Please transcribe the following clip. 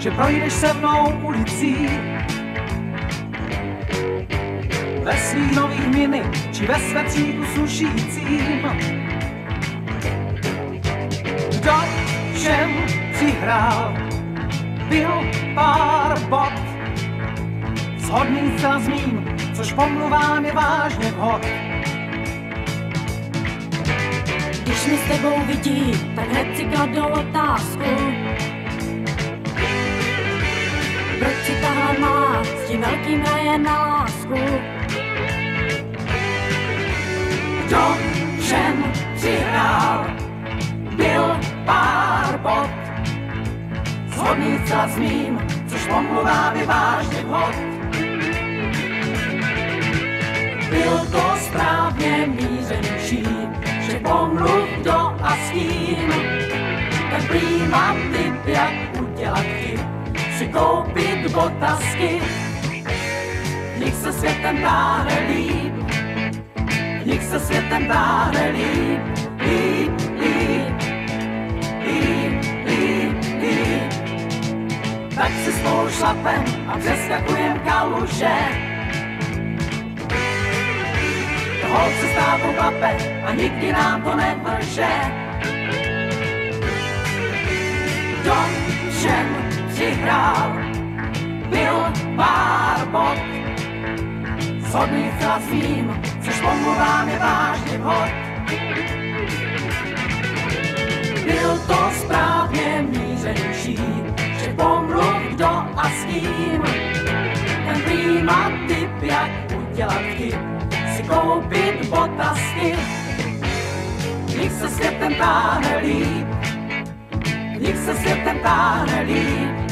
že projdeš se mnou ulicí. Ve svých nových mini, či ve svetříku sušícím. Kdo všem přihrál, byl pár bod, shodný zcela s mým, což pomluvám je vážně vhod. Když mě s tebou vidí, tak hned si kladou otázku. Proč si tahle má s tím velkým hraje na lásku? Kdo všem přihrál, byl pár bod, shodný zcela s mým, což pomluvám je vážně vhod. Byl to správně mířenější, že pomluv kdo a s tím. Ten prýma typ, jak udělat chyb, si koupit botasky. V nich se světem táhne líp, v nich se světem táhne líp, líp, líp, líp, líp, líp. Tak si spolu šlapem a přeskakujem kaluže. Holk se s tátou klape a nikdy nám to nevrže. Kdo všem přihrál, byl pár bod, shodný zcela s mým, což pomluvám je vážně vhod. Byl to správně mířenější, že pomluv kdo a s kým. Ten prýma typ, jak udělat chyb, si koupit botasky. V nich se světem táhne líp, v nich se světem táhne líp.